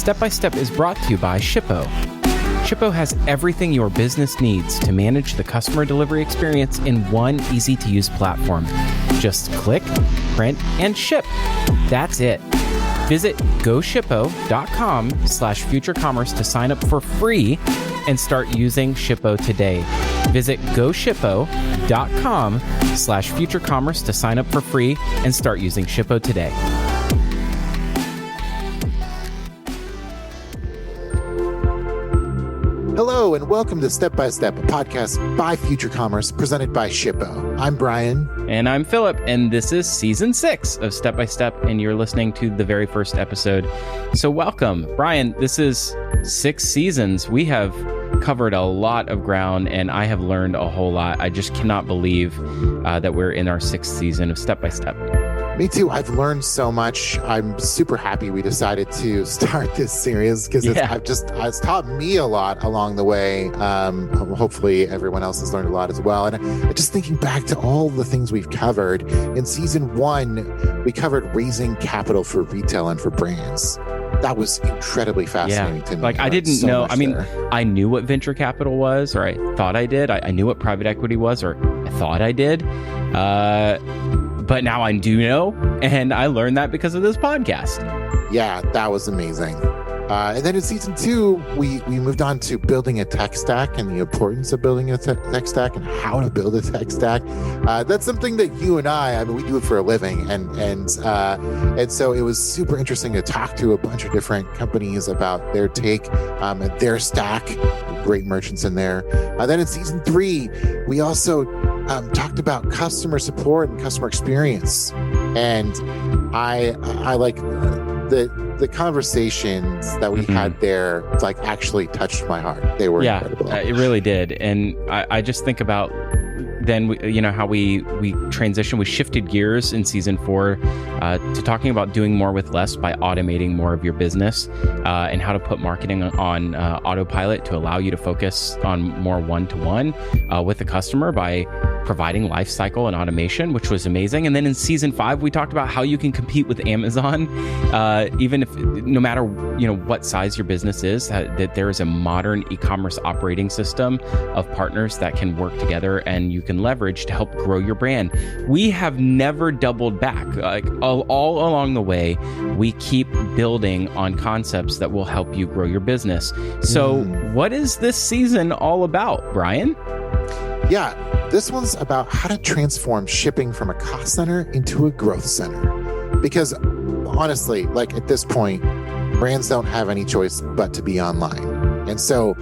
Step by Step is brought to you by Shippo. Shippo has everything your business needs to manage the customer delivery experience in one easy-to-use platform. Just click, print, and ship. That's it. Visit goshippo.com/futurecommerce to sign up for free and start using Shippo today. Visit goshippo.com/futurecommerce to sign up for free and start using Shippo today. Hello and welcome to Step by Step, a podcast by Future Commerce presented by Shippo. I'm Brian. And I'm Philip, and this is Season 6 of Step by Step, and you're listening to the very first episode. So welcome. Brian, this is 6 seasons. We have covered a lot of ground, and I have learned a whole lot. I just cannot believe that we're in our 6th season of Step by Step. Me too. I've learned so much. I'm super happy we decided to start this series because it's taught me a lot along the way. Hopefully everyone else has learned a lot as well. And just thinking back to all the things we've covered, in season 1, we covered raising capital for retail and for brands. That was incredibly fascinating to me. Like, I didn't know. I mean, I knew what venture capital was, or I thought I did. I knew what private equity was, or I thought I did. But now I do know, and I learned that because of this podcast. Yeah, that was amazing. And then in season 2, we moved on to building a tech stack and the importance of building a tech stack and how to build a tech stack. That's something that you and I mean, we do it for a living. And so it was super interesting to talk to a bunch of different companies about their take and their stack. Great merchants in there. Then in season 3, we also talked about customer support and customer experience. And I like the conversations that we had there, like, actually touched my heart. They were incredible. It really did. And I just think about then, how we transitioned, we shifted gears in season 4 to talking about doing more with less by automating more of your business and how to put marketing on autopilot to allow you to focus on more one-to-one with the customer by providing life cycle and automation, which was amazing. And then in season 5, we talked about how you can compete with Amazon, even if no matter what size your business is, that there is a modern e-commerce operating system of partners that can work together and you can leverage to help grow your brand. We have never doubled back. Like all along the way, we keep building on concepts that will help you grow your business. So what is this season all about, Brian? Yeah, this one's about how to transform shipping from a cost center into a growth center. Because honestly, like at this point, brands don't have any choice but to be online. And so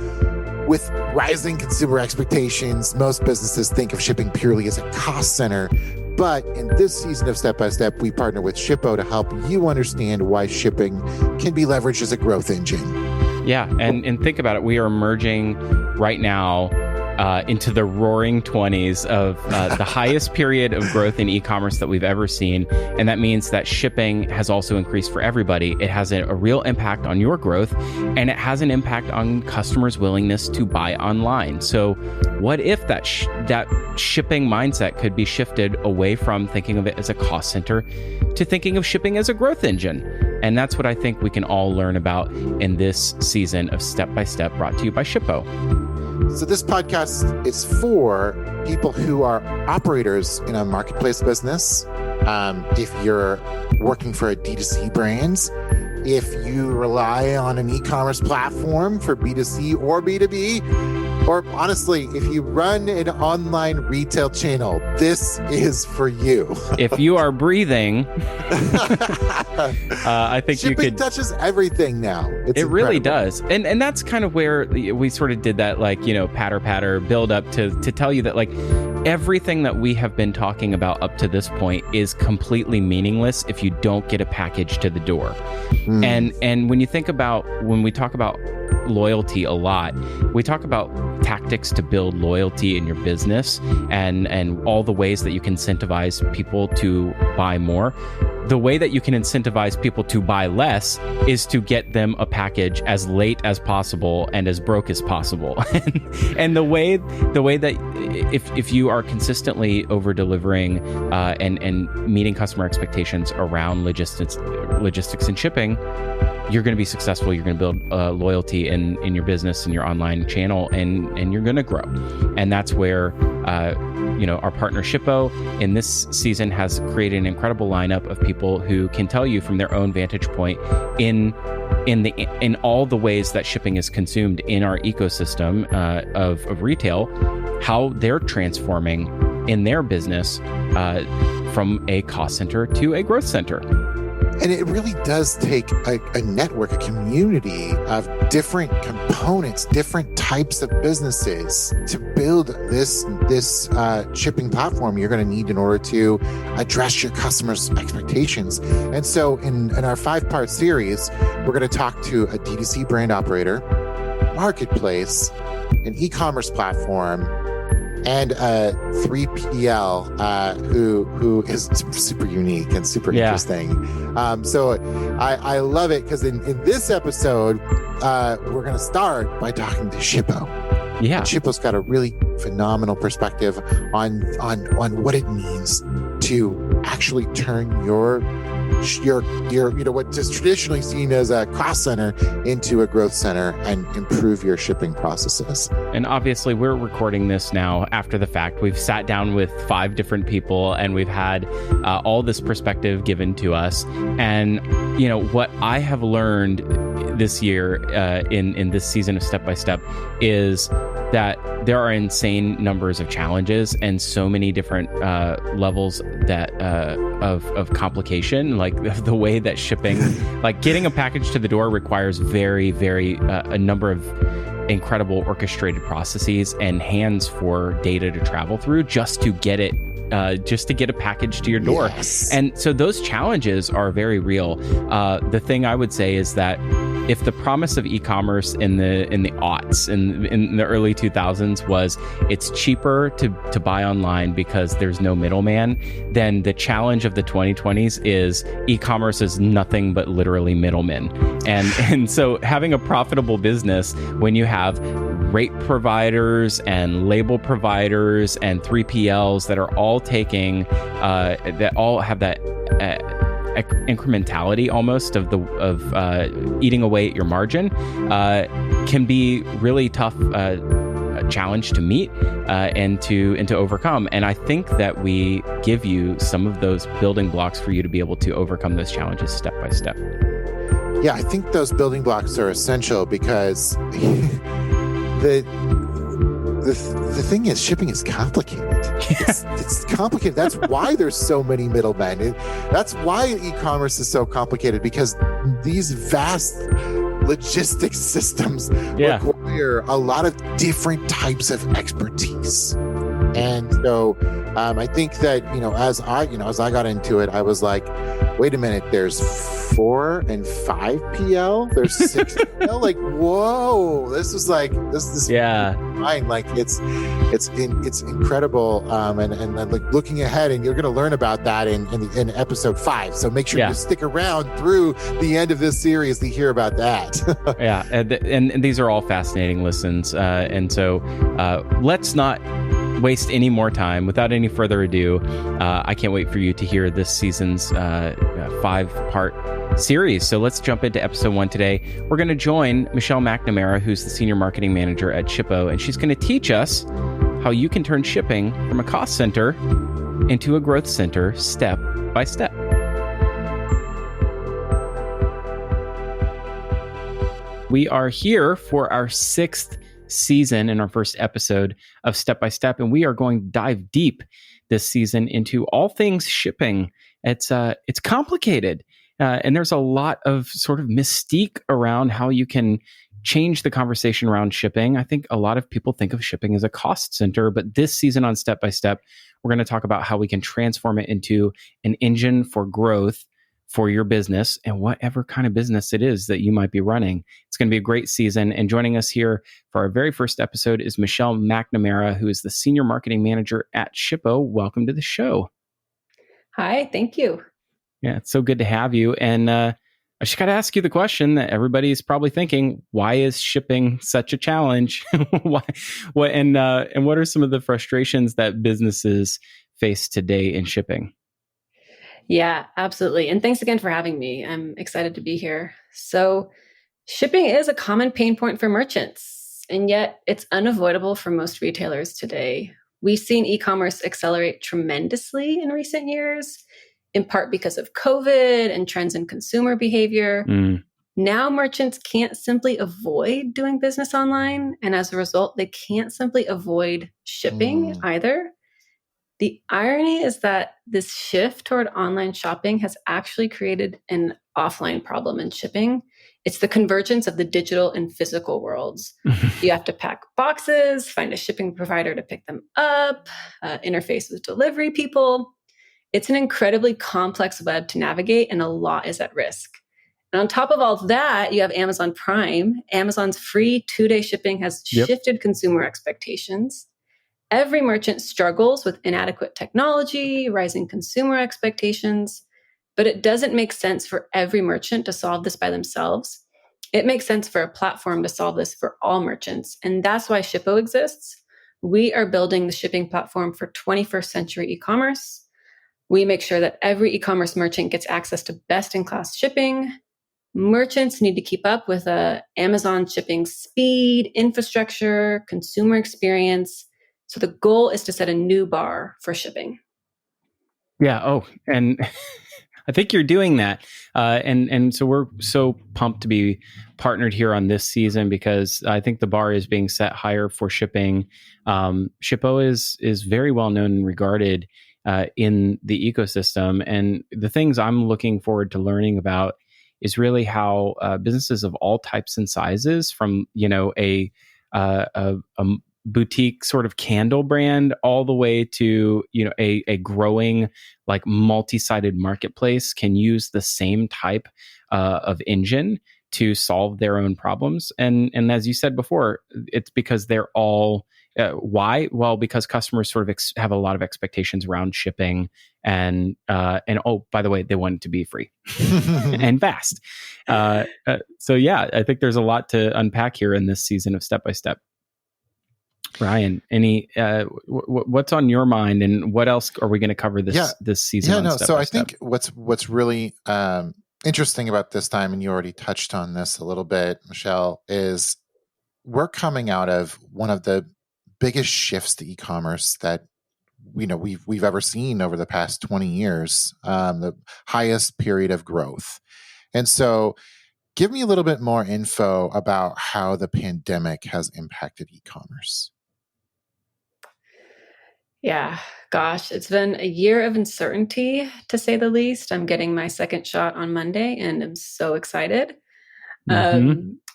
with rising consumer expectations, most businesses think of shipping purely as a cost center. But in this season of Step by Step, we partner with Shippo to help you understand why shipping can be leveraged as a growth engine. Yeah, and think about it. We are emerging right now into the roaring 20s of the highest period of growth in e-commerce that we've ever seen. And that means that shipping has also increased for everybody. It has a real impact on your growth, and it has an impact on customers' willingness to buy online. So what if that shipping mindset could be shifted away from thinking of it as a cost center to thinking of shipping as a growth engine? And that's what I think we can all learn about in this season of Step by Step, brought to you by Shippo. So this podcast is for people who are operators in a marketplace business. If you're working for a D2C brand, if you rely on an e-commerce platform for B2C or B2B, or honestly, if you run an online retail channel, this is for you. If you are breathing, I think shipping you could. Touches everything now. It really does. And that's kind of where we sort of did that, like, patter build up to tell you that, like, everything that we have been talking about up to this point is completely meaningless if you don't get a package to the door. And when you think about, when we talk about loyalty a lot, we talk about tactics to build loyalty in your business and all the ways that you can incentivize people to buy more. The way that you can incentivize people to buy less is to get them a package as late as possible and as broke as possible. And the way that if you are consistently over delivering and meeting customer expectations around logistics and shipping, you're going to be successful. You're going to build loyalty in your business, in your online channel, and you're going to grow. And that's where our partner Shippo in this season has created an incredible lineup of people who can tell you from their own vantage point in all the ways that shipping is consumed in our ecosystem of retail, how they're transforming in their business from a cost center to a growth center. And it really does take a network, a community of different components, different types of businesses to build this shipping platform you're going to need in order to address your customers' expectations. And so in our 5-part series, we're going to talk to a D2C brand operator, marketplace, an e-commerce platform, and a 3PL who is super unique and super interesting. So I love it because in this episode, we're going to start by talking to Shippo. Yeah, and Shippo's got a really phenomenal perspective on what it means to actually turn your what is traditionally seen as a cost center into a growth center and improve your shipping processes. And obviously we're recording this now after the fact. We've sat down with 5 different people and we've had all this perspective given to us. And what I have learned this year in this season of Step by Step is that there are insane numbers of challenges and so many different levels that of complication, like the way that shipping, like getting a package to the door requires very, very a number of incredible orchestrated processes and hands for data to travel through just to get it. Just to get a package to your door. Yes. And so those challenges are very real. The thing I would say is that if the promise of e-commerce in the aughts, in the early 2000s was it's cheaper to buy online because there's no middleman, then the challenge of the 2020s is e-commerce is nothing but literally middlemen. And so having a profitable business when you have rate providers and label providers and 3PLs that are all taking that all have that incrementality almost of eating away at your margin can be really tough challenge to meet and to overcome. And I think that we give you some of those building blocks for you to be able to overcome those challenges step by step. Yeah, I think those building blocks are essential because the thing is, shipping is complicated. It's complicated. That's why there's so many middlemen. That's why e-commerce is so complicated, because these vast logistics systems require a lot of different types of expertise. And so I think that, as I got into it, I was like, wait a minute, there's 4 and 5 PL, there's 6 PL, like, whoa, this is fine. Like it's incredible. And like looking ahead, and you're going to learn about that in episode 5. So make sure you stick around through the end of this series to hear about that. Yeah. And these are all fascinating listens. And so let's not waste any more time. Without any further ado, I can't wait for you to hear this season's 5-part series. So let's jump into episode 1 today. We're going to join Michelle McNamara, who's the senior marketing manager at Shippo, and she's going to teach us how you can turn shipping from a cost center into a growth center step by step. We are here for our 6th season and our first episode of Step by Step, and we are going to dive deep this season into all things shipping. It's complicated, and there's a lot of sort of mystique around how you can change the conversation around shipping. I think a lot of people think of shipping as a cost center, but this season on Step by Step, we're going to talk about how we can transform it into an engine for growth for your business and whatever kind of business it is that you might be running. It's going to be a great season. And joining us here for our very first episode is Michelle McNamara, who is the senior marketing manager at Shippo. Welcome to the show. Hi, thank you. Yeah, it's so good to have you. And I just got to ask you the question that everybody's probably thinking: why is shipping such a challenge? Why? And what are some of the frustrations that businesses face today in shipping? Yeah, absolutely. And thanks again for having me. I'm excited to be here. So, shipping is a common pain point for merchants, and yet it's unavoidable for most retailers today. We've seen e-commerce accelerate tremendously in recent years, in part because of COVID and trends in consumer behavior. Mm. Now merchants can't simply avoid doing business online, and as a result, they can't simply avoid shipping either. The irony is that this shift toward online shopping has actually created an offline problem in shipping. It's the convergence of the digital and physical worlds. You have to pack boxes, find a shipping provider to pick them up, interface with delivery people. It's an incredibly complex web to navigate, and a lot is at risk. And on top of all that, you have Amazon Prime. Amazon's free 2-day shipping has shifted consumer expectations. Every merchant struggles with inadequate technology, rising consumer expectations, but it doesn't make sense for every merchant to solve this by themselves. It makes sense for a platform to solve this for all merchants. And that's why Shippo exists. We are building the shipping platform for 21st century e-commerce. We make sure that every e-commerce merchant gets access to best-in-class shipping. Merchants need to keep up with Amazon shipping speed, infrastructure, consumer experience. So the goal is to set a new bar for shipping. Yeah. Oh, and I think you're doing that. And so we're so pumped to be partnered here on this season because I think the bar is being set higher for shipping. Shippo is very well known and regarded in the ecosystem. And the things I'm looking forward to learning about is really how businesses of all types and sizes, from a boutique sort of candle brand all the way to a growing like multi-sided marketplace, can use the same type of engine to solve their own problems. And as you said before, it's because they're all why? Well, because customers sort of have a lot of expectations around shipping, and oh, by the way, they want it to be free and fast. So yeah, I think there's a lot to unpack here in this season of Step by Step. Brian, any what's on your mind, and what else are we going to cover this season? Yeah, no. So I think what's really interesting about this time, and you already touched on this a little bit, Michelle, is we're coming out of one of the biggest shifts to e-commerce that we've ever seen over the past 20 years, the highest period of growth. And so give me a little bit more info about how the pandemic has impacted e-commerce. Yeah, gosh, it's been a year of uncertainty, to say the least. I'm getting my second shot on Monday, and I'm so excited.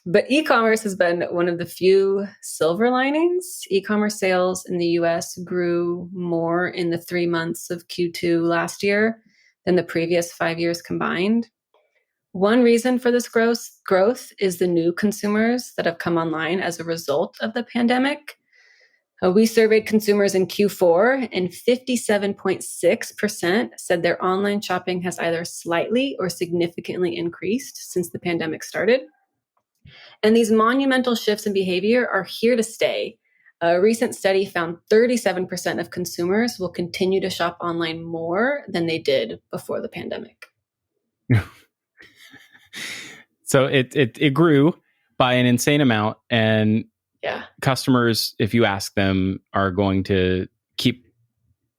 But e-commerce has been one of the few silver linings. E-commerce sales in the US grew more in the 3 months of Q2 last year than the previous 5 years combined. One reason for this growth is the new consumers that have come online as a result of the pandemic. We surveyed consumers in Q4, and 57.6% said their online shopping has either slightly or significantly increased since the pandemic started. And these monumental shifts in behavior are here to stay. A recent study found 37% of consumers will continue to shop online more than they did before the pandemic. So it grew by an insane amount, and customers, if you ask them, are going to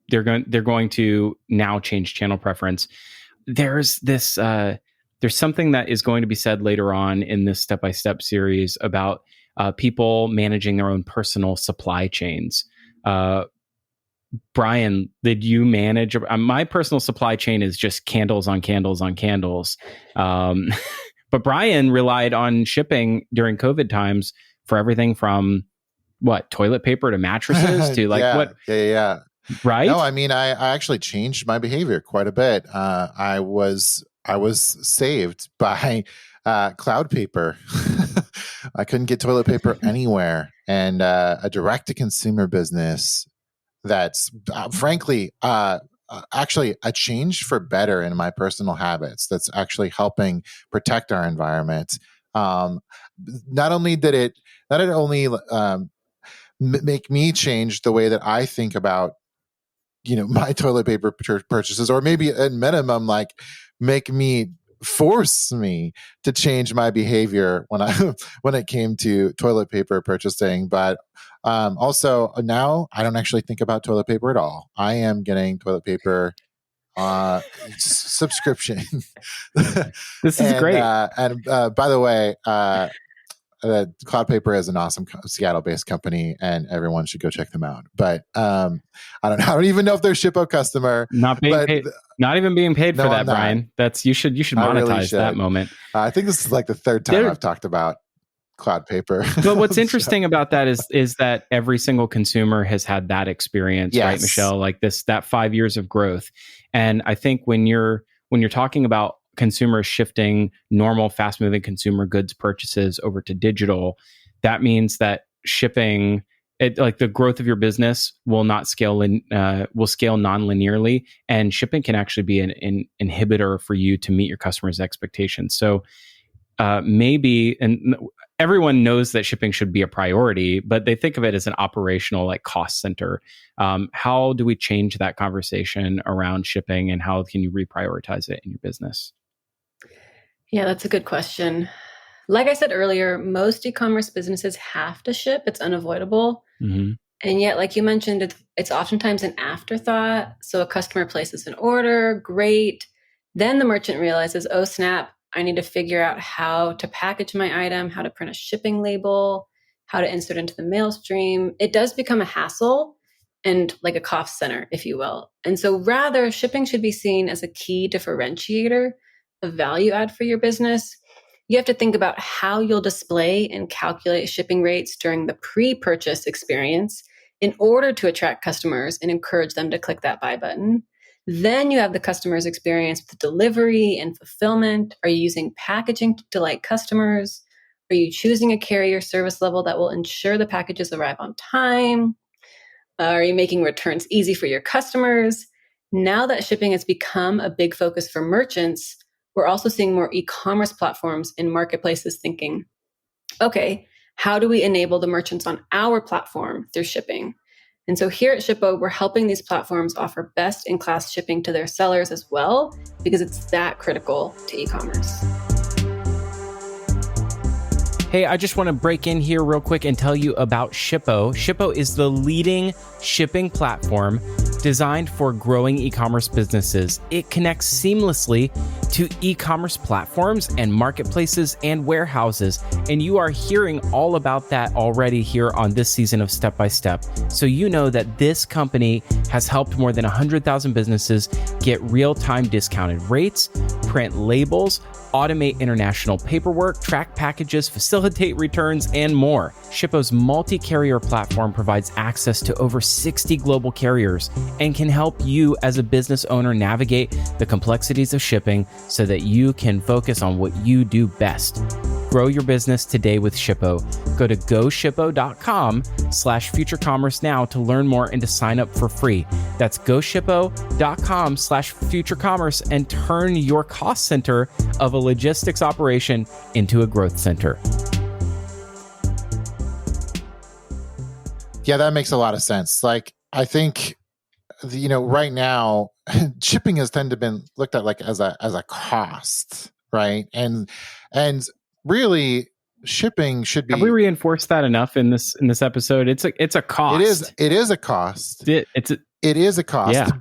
they're going to now change channel preference. There's this there's something that is going to be said later on in this step-by-step series about people managing their own personal supply chains. Brian, did you manage? My personal supply chain is just candles on candles on candles. But Brian relied on shipping during COVID times for everything from toilet paper to mattresses to what? Yeah. Right? No, I mean, I actually changed my behavior quite a bit. I was saved by cloud paper. I couldn't get toilet paper anywhere, and a direct-to-consumer business that's frankly actually a change for better in my personal habits. That's actually helping protect our environment. Not only did it make me change the way that I think about my toilet paper purchases, or maybe at minimum, like force me to change my behavior when it came to toilet paper purchasing. But also now I don't actually think about toilet paper at all. I am getting toilet paper subscription. This is great. And by the way, Cloud Paper is an awesome Seattle-based company, and everyone should go check them out. But I don't even know if they're a Shippo customer. Not even being paid for that, Brian. You should monetize that moment. I think this is like the third time I've talked about Cloud Paper. But what's interesting about that is that every single consumer has had that experience, right, Michelle? Like that 5 years of growth. And I think when you're talking about consumers shifting normal, fast-moving consumer goods purchases over to digital, that means that shipping, like the growth of your business, will scale non-linearly, and shipping can actually be an inhibitor for you to meet your customers' expectations. So maybe, and everyone knows that shipping should be a priority, but they think of it as an operational cost center. How do we change that conversation around shipping, and how can you reprioritize it in your business? Yeah, that's a good question. Like I said earlier, most e-commerce businesses have to ship. It's unavoidable. Mm-hmm. And yet, like you mentioned, it's oftentimes an afterthought. So a customer places an order, great. Then the merchant realizes, oh snap, I need to figure out how to package my item, how to print a shipping label, how to insert into the mail stream. It does become a hassle and like a cost center, if you will. And so rather, shipping should be seen as a key differentiator, a value add for your business. You have to think about how you'll display and calculate shipping rates during the pre-purchase experience in order to attract customers and encourage them to click that buy button. Then you have the customer's experience with delivery and fulfillment. Are you using packaging to delight customers? Are you choosing a carrier service level that will ensure the packages arrive on time? Are you making returns easy for your customers? Now that shipping has become a big focus for merchants, we're also seeing more e-commerce platforms and marketplaces thinking, okay, how do we enable the merchants on our platform through shipping? And so here at Shippo, we're helping these platforms offer best-in-class shipping to their sellers as well, because it's that critical to e-commerce. Hey, I just want to break in here real quick and tell you about Shippo. Shippo is the leading shipping platform designed for growing e-commerce businesses. It connects seamlessly to e-commerce platforms and marketplaces and warehouses. And you are hearing all about that already here on this season of Step by Step. So you know that this company has helped more than 100,000 businesses get real-time discounted rates, print labels, automate international paperwork, track packages, facilitate returns, and more. Shippo's multi-carrier platform provides access to over 60 global carriers and can help you as a business owner navigate the complexities of shipping so that you can focus on what you do best. Grow your business today with Shippo. Go to goshippo.com/futurecommerce now to learn more and to sign up for free. That's goshippo.com/futurecommerce and turn your cost center of a logistics operation into a growth center. Yeah, that makes a lot of sense. Like, I think, right now, shipping has tended to been looked at like as a cost, right? And really, shipping should be. Have we reinforced that enough in this episode? It's a cost. It is a cost. It is a cost. Yeah.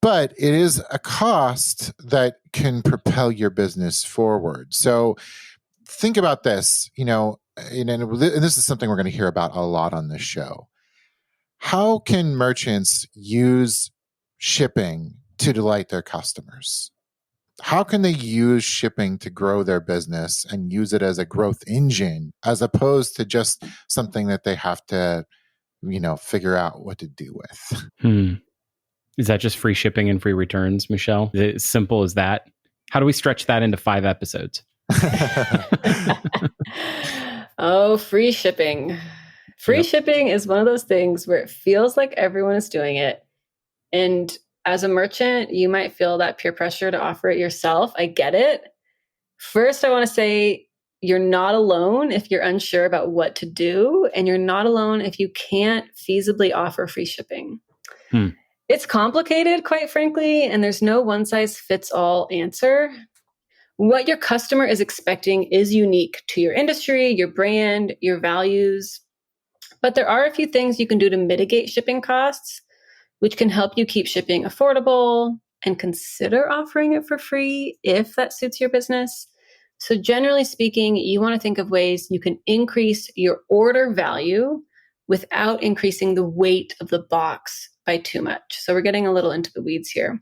But it is a cost that can propel your business forward. So think about this. And this is something we're going to hear about a lot on this show. How can merchants use shipping to delight their customers? How can they use shipping to grow their business and use it as a growth engine, as opposed to just something that they have to, figure out what to do with? Is that just free shipping and free returns, Michelle? Is it as simple as that? How do we stretch that into 5 episodes? Oh, free shipping. Free shipping is one of those things where it feels like everyone is doing it. And as a merchant, you might feel that peer pressure to offer it yourself. I get it. First, I want to say you're not alone if you're unsure about what to do, and you're not alone if you can't feasibly offer free shipping. It's complicated, quite frankly, and there's no one size fits all answer. What your customer is expecting is unique to your industry, your brand, your values. But there are a few things you can do to mitigate shipping costs, which can help you keep shipping affordable and consider offering it for free if that suits your business. So, generally speaking, you want to think of ways you can increase your order value without increasing the weight of the box by too much. So, we're getting a little into the weeds here.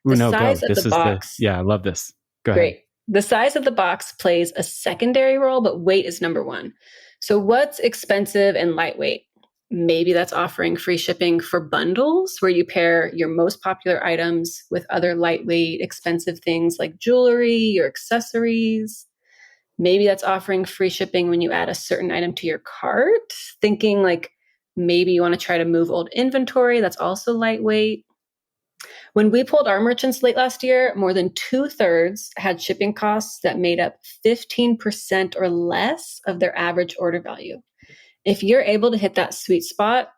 Ooh, The no, go. size of This the is box. I love this. Go ahead. Great. The size of the box plays a secondary role, but weight is number one. So, what's expensive and lightweight? Maybe that's offering free shipping for bundles where you pair your most popular items with other lightweight, expensive things like jewelry or accessories. Maybe that's offering free shipping when you add a certain item to your cart, thinking like maybe you want to try to move old inventory that's also lightweight. When we pulled our merchants late last year, more than 2/3 had shipping costs that made up 15% or less of their average order value. If you're able to hit that sweet spot,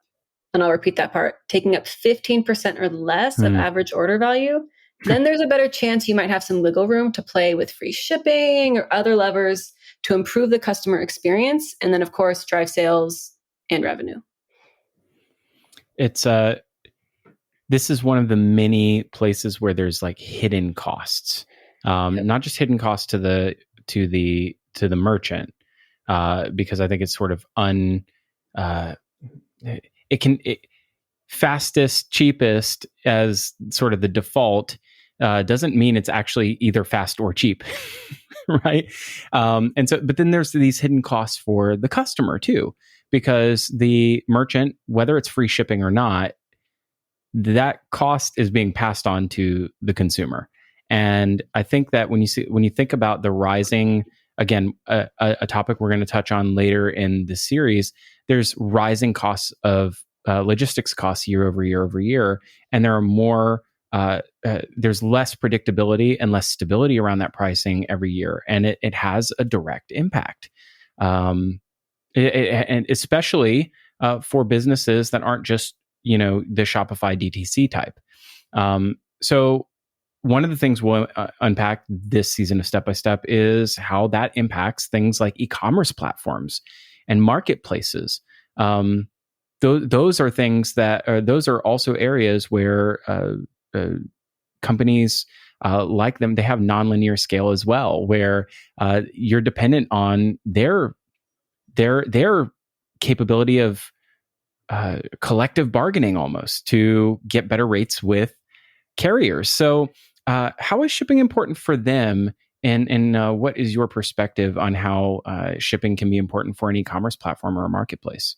and I'll repeat that part, taking up 15% or less of average order value, then there's a better chance you might have some wiggle room to play with free shipping or other levers to improve the customer experience. And then, of course, drive sales and revenue. It's this is one of the many places where there's like hidden costs, not just hidden costs to the merchant, because I think it's sort of fastest, cheapest as sort of the default doesn't mean it's actually either fast or cheap, right? But then there's these hidden costs for the customer too, because the merchant, whether it's free shipping or not, that cost is being passed on to the consumer. And I think that when you think about the rising, again, a topic we're going to touch on later in the series, there's rising costs of logistics costs year over year over year, and there are more. There's less predictability and less stability around that pricing every year, and it has a direct impact, and especially for businesses that aren't just the Shopify DTC type. So one of the things we'll unpack this season of Step by Step is how that impacts things like e-commerce platforms and marketplaces. Those are things those are also areas where companies like them, they have nonlinear scale as well, where you're dependent on their capability of collective bargaining almost to get better rates with carriers. So how is shipping important for them? And what is your perspective on how shipping can be important for an e-commerce platform or a marketplace?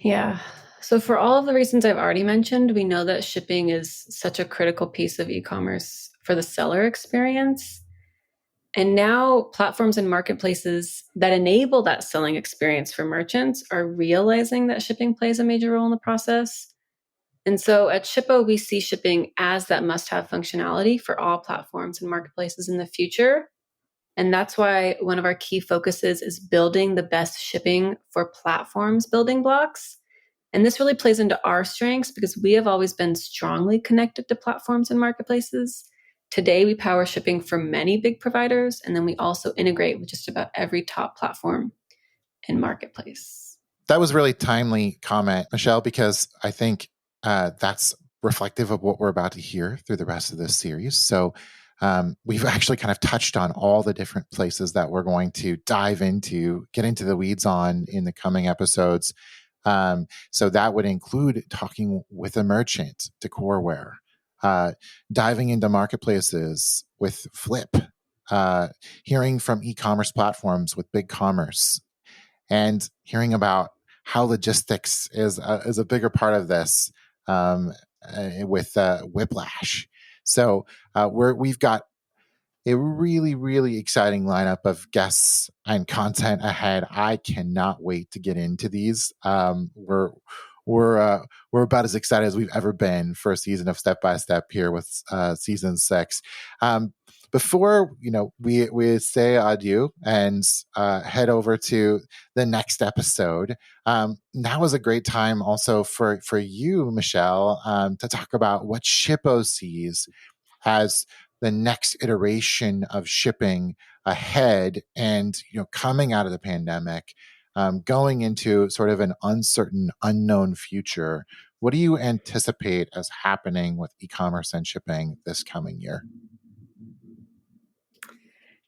Yeah. So for all of the reasons I've already mentioned, we know that shipping is such a critical piece of e-commerce for the seller experience. And now platforms and marketplaces that enable that selling experience for merchants are realizing that shipping plays a major role in the process. And so at Shippo, we see shipping as that must-have functionality for all platforms and marketplaces in the future. And that's why one of our key focuses is building the best shipping for platforms building blocks. And this really plays into our strengths because we have always been strongly connected to platforms and marketplaces. Today, we power shipping for many big providers, and then we also integrate with just about every top platform and marketplace. That was really timely comment, Michelle, because I think that's reflective of what we're about to hear through the rest of this series. So we've actually kind of touched on all the different places that we're going to dive into, get into the weeds on in the coming episodes. So that would include talking with a merchant, decorware, diving into marketplaces with Flip, hearing from e-commerce platforms with BigCommerce, and hearing about how logistics is a bigger part of this with Whiplash. So we've got a really, really exciting lineup of guests and content ahead. I cannot wait to get into these. We're about as excited as we've ever been for a season of Step by Step here with season 6. before we say adieu and head over to the next episode, now is a great time also for you, Michelle, to talk about what Shippo sees as the next iteration of shipping ahead, and coming out of the pandemic, going into sort of an uncertain, unknown future. What do you anticipate as happening with e-commerce and shipping this coming year?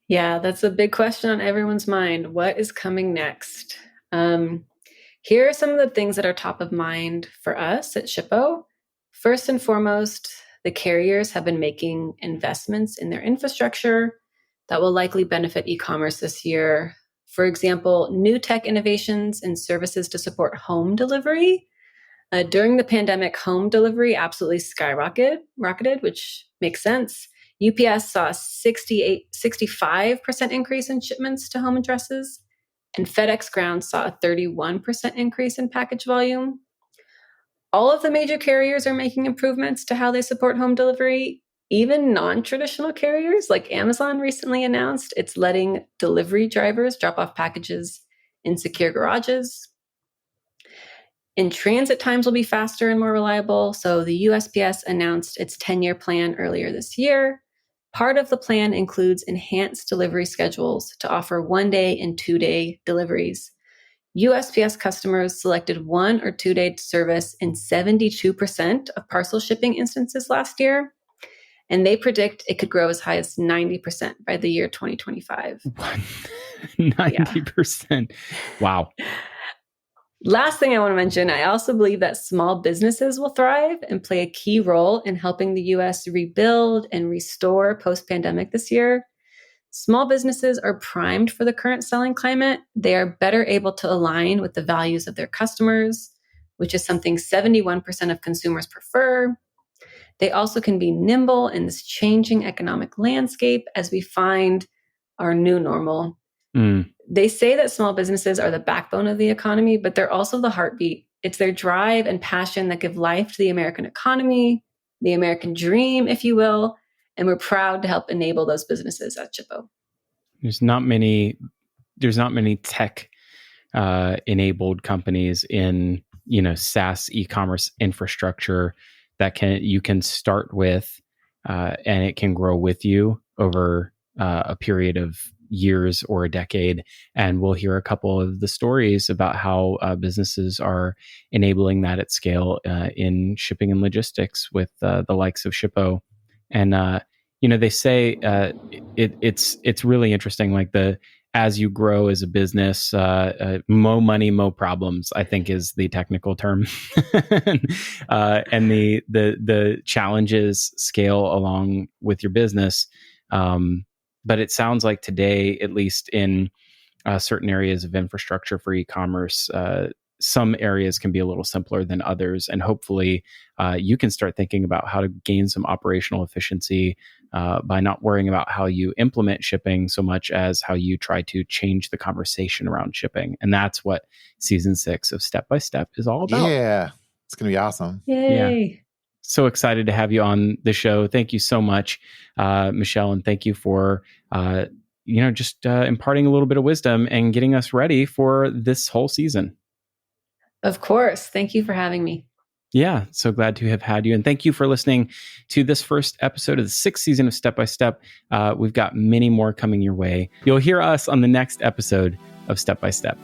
Yeah, that's a big question on everyone's mind. What is coming next? Here are some of the things that are top of mind for us at Shippo. First and foremost, the carriers have been making investments in their infrastructure that will likely benefit e-commerce this year. For example, new tech innovations and services to support home delivery. During the pandemic, home delivery absolutely rocketed, which makes sense. UPS saw a 65% increase in shipments to home addresses, and FedEx Ground saw a 31% increase in package volume. All of the major carriers are making improvements to how they support home delivery. Even non-traditional carriers like Amazon recently announced it's letting delivery drivers drop off packages in secure garages. In transit times will be faster and more reliable. So the USPS announced its 10-year plan earlier this year. Part of the plan includes enhanced delivery schedules to offer 1-day and 2-day deliveries. USPS customers selected 1 or 2-day service in 72% of parcel shipping instances last year, and they predict it could grow as high as 90% by the year 2025. 90%. Yeah. Wow. Last thing I want to mention, I also believe that small businesses will thrive and play a key role in helping the U.S. rebuild and restore post-pandemic this year. Small businesses are primed for the current selling climate. They are better able to align with the values of their customers, which is something 71% of consumers prefer. They also can be nimble in this changing economic landscape as we find our new normal. They say that small businesses are the backbone of the economy, but they're also the heartbeat. It's their drive and passion that give life to the American economy, the American dream, if you will. And we're proud to help enable those businesses at Shippo. There's not many tech enabled companies in SaaS e-commerce infrastructure that you can start with, and it can grow with you over a period of years or a decade. And we'll hear a couple of the stories about how businesses are enabling that at scale in shipping and logistics with the likes of Shippo. And they say it's really interesting. Like as you grow as a business, mo money, mo problems, I think is the technical term. And the challenges scale along with your business. But it sounds like today, at least in certain areas of infrastructure for e-commerce, some areas can be a little simpler than others. And hopefully you can start thinking about how to gain some operational efficiency by not worrying about how you implement shipping so much as how you try to change the conversation around shipping. And that's what season 6 of Step by Step is all about. Yeah, it's going to be awesome. Yay. Yeah. So excited to have you on the show. Thank you so much, Michelle, and thank you for just imparting a little bit of wisdom and getting us ready for this whole season. Of course. Thank you for having me. Yeah, so glad to have had you. And thank you for listening to this first episode of the 6th season of Step by Step. We've got many more coming your way. You'll hear us on the next episode of Step by Step.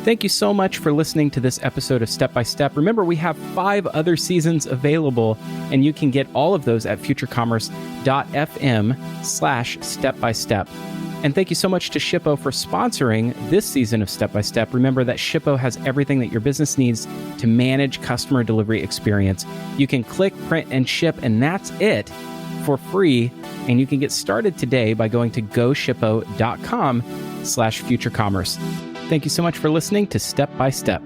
Thank you so much for listening to this episode of Step by Step. Remember, we have 5 other seasons available, and you can get all of those at futurecommerce.fm/step-by-step. And thank you so much to Shippo for sponsoring this season of Step by Step. Remember that Shippo has everything that your business needs to manage customer delivery experience. You can click, print, and ship, and that's it for free. And you can get started today by going to goshippo.com/futurecommerce. Thank you so much for listening to Step by Step.